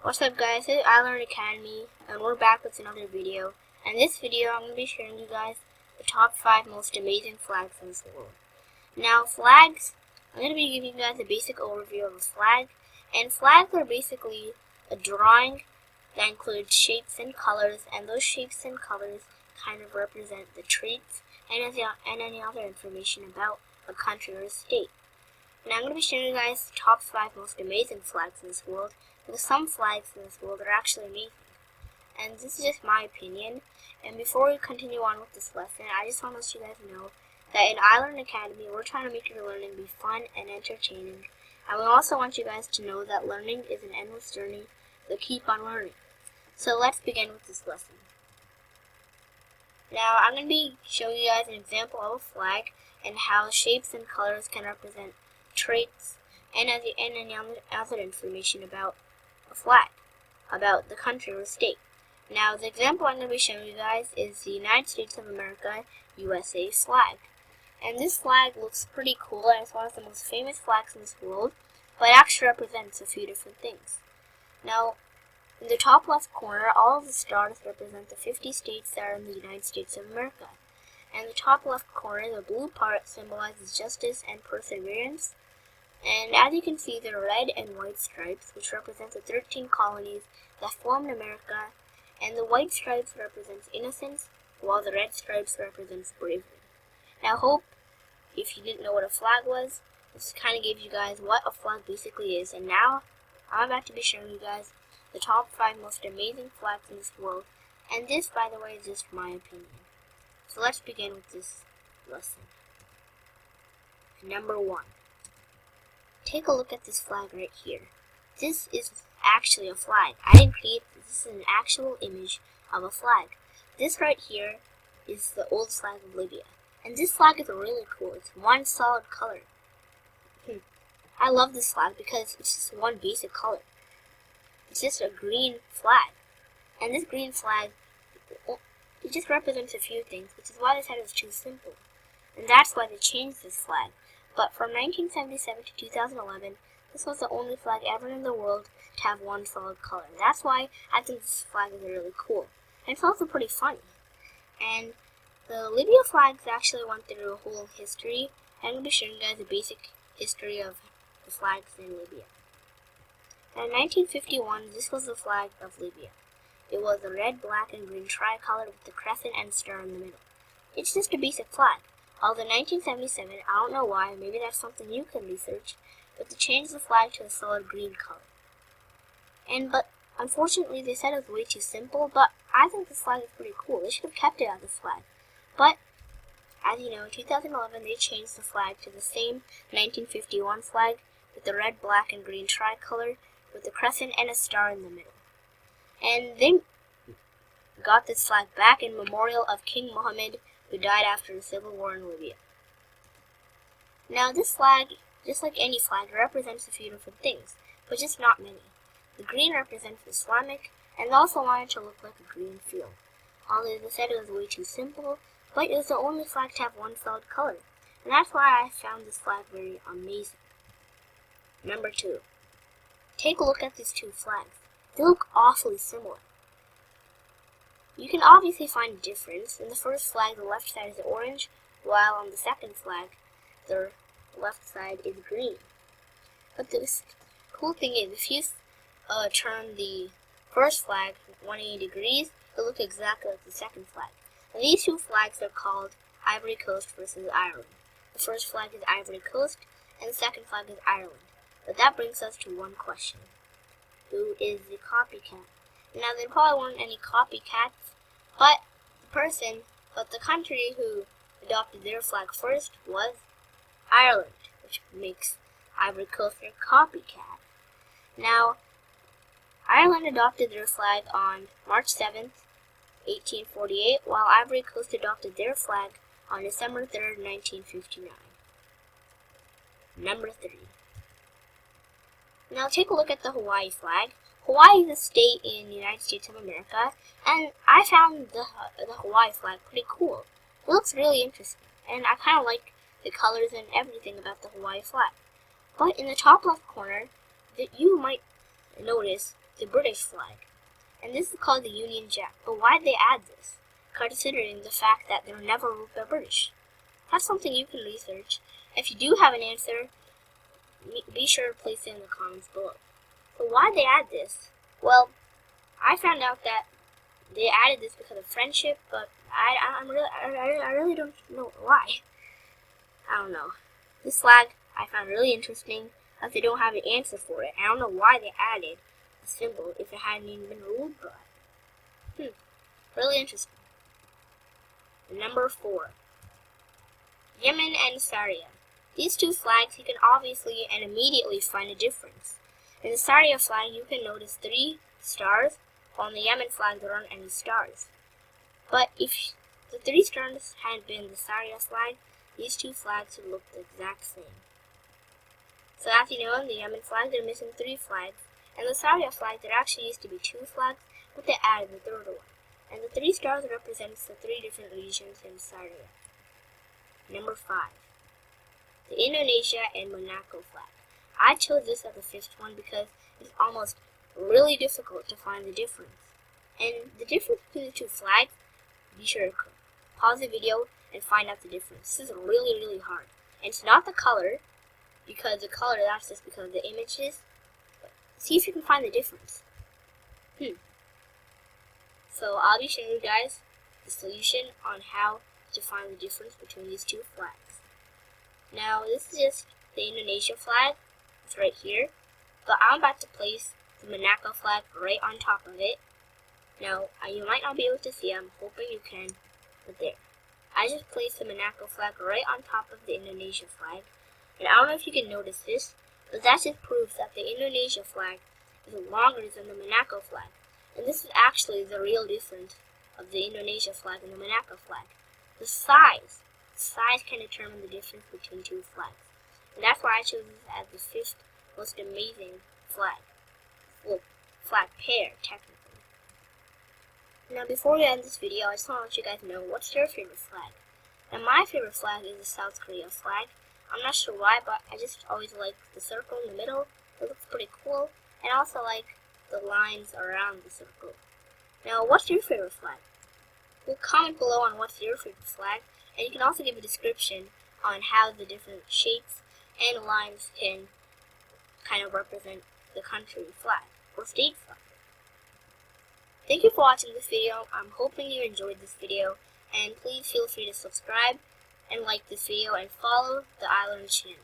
What's up guys, this is iLearn Academy and we're back with another video. And in this video I'm going to be showing you guys the top 5 most amazing flags in this world. Now flags, I'm going to be giving you guys a basic overview of a flag. And flags are basically a drawing that includes shapes and colors, and those shapes and colors kind of represent the traits and any other information about a country or a state. Now I'm going to be showing you guys the top 5 most amazing flags in this world, because some flags in this world are actually amazing. And this is just my opinion. And before we continue on with this lesson, I just want to let you guys know that in iLearn Academy, we're trying to make your learning be fun and entertaining. And we also want you guys to know that learning is an endless journey, so keep on learning. So let's begin with this lesson. Now I'm going to be showing you guys an example of a flag and how shapes and colors can represent traits and any other information about a flag, about the country or state. Now the example I'm going to be showing you guys is the United States of America, USA flag. And this flag looks pretty cool, and it's one of the most famous flags in this world, but it actually represents a few different things. Now, in the top left corner, all of the stars represent the 50 states that are in the United States of America. And in the top left corner, the blue part symbolizes justice and perseverance. And as you can see, there are red and white stripes, which represent the 13 colonies that formed America, and the white stripes represents innocence, while the red stripes represents bravery. Now, I hope if you didn't know what a flag was, this kind of gave you guys what a flag basically is. And now, I'm about to be showing you guys the top 5 most amazing flags in this world, and this, by the way, is just my opinion. So let's begin with this lesson. Number 1. Take a look at this flag right here. This is actually a flag. I didn't create this. This is an actual image of a flag. This right here is the old flag of Libya. And this flag is really cool. It's one solid color. I love this flag because it's just one basic color. It's just a green flag. And this green flag, it just represents a few things, which is why they said it was too simple. And that's why they changed this flag. But from 1977 to 2011, this was the only flag ever in the world to have one solid color. And that's why I think this flag is really cool. And it's also pretty funny. And the Libya flags actually went through a whole history. And I'm going to be showing you guys a basic history of the flags in Libya. Now, in 1951, this was the flag of Libya. It was a red, black, and green tricolour with the crescent and star in the middle. It's just a basic flag. Although in 1977, I don't know why, maybe that's something you can research, but they changed the flag to a solid green color. But unfortunately, they said it was way too simple, but I think this flag is pretty cool. They should have kept it as a flag. But, as you know, in 2011, they changed the flag to the same 1951 flag with the red, black, and green tricolour with the crescent and a star in the middle. And they got this flag back in memorial of King Mohammed, who died after the civil war in Libya. Now this flag, just like any flag, represents a few different things, but just not many. The green represents Islamic, and they also wanted to look like a green field. Although they said it was way too simple, but it was the only flag to have one solid color, and that's why I found this flag very amazing. Number 2. Take a look at these two flags. They look awfully similar. You can obviously find a difference. In the first flag, the left side is orange, while on the second flag, the left side is green. But the cool thing is, if you turn the first flag 180 degrees, it'll look exactly like the second flag. And these two flags are called Ivory Coast versus Ireland. The first flag is Ivory Coast, and the second flag is Ireland. But that brings us to one question. Who is the copycat? Now, there probably weren't any copycats, but the country who adopted their flag first was Ireland, which makes Ivory Coast their copycat. Now, Ireland adopted their flag on March 7th, 1848, while Ivory Coast adopted their flag on December 3rd, 1959. Number 3. Now take a look at the Hawaii flag. Hawaii is a state in the United States of America, and I found the Hawaii flag pretty cool. It looks really interesting, and I kind of like the colors and everything about the Hawaii flag. But in the top left corner, you might notice the British flag. And this is called the Union Jack. But why'd they add this, considering the fact that they were never ruled by British? That's something you can research. If you do have an answer, be sure to place it in the comments below. So why'd they add this? Well, I found out that they added this because of friendship, but I really don't know why. I don't know. This flag I found really interesting, as they don't have an answer for it. I don't know why they added a symbol if it hadn't even been ruled by. Really interesting. Number 4. Yemen and Syria. These two flags you can obviously and immediately find a difference. In the Syria flag you can notice 3 stars, while on the Yemen flag there aren't any stars. But if the 3 stars hadn't been the Syria flag, these two flags would look the exact same. So as you know, in the Yemen flag they're missing 3 flags, and the Syria flag there actually used to be 2 flags, but they added the 3rd one. And the 3 stars represents the 3 different regions in Syria. Number 5. The Indonesia and Monaco flag. I chose this as the 5th one because it's almost really difficult to find the difference. And the difference between the 2 flags, be sure to pause the video and find out the difference. This is really hard. And it's not the color, because the color, that's just because of the images. But see if you can find the difference. So I'll be showing you guys the solution on how to find the difference between these 2 flags. Now this is just the Indonesia flag. It's right here. But I'm about to place the Monaco flag right on top of it. Now you might not be able to see it. I'm hoping you can. But there. I just placed the Monaco flag right on top of the Indonesia flag. And I don't know if you can notice this, but that just proves that the Indonesia flag is longer than the Monaco flag. And this is actually the real difference of the Indonesia flag and the Monaco flag. The size. Size can determine the difference between 2 flags. And that's why I chose this as the 5th most amazing flag. Well, flag pair, technically. Now before we end this video, I just want to let you guys know what's your favorite flag. Now my favorite flag is the South Korea flag. I'm not sure why, but I just always like the circle in the middle. It looks pretty cool. And I also like the lines around the circle. Now what's your favorite flag? Well, comment below on what's your favorite flag. And you can also give a description on how the different shapes and lines can kind of represent the country flag or state flag. Thank you for watching this video. I'm hoping you enjoyed this video, and please feel free to subscribe and like this video and follow the iLearn channel.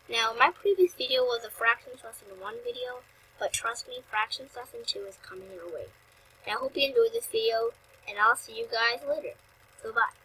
Now my previous video was a fractions lesson 1 video, but trust me, fractions lesson 2 is coming your way. And I hope you enjoyed this video, and I'll see you guys later. So bye.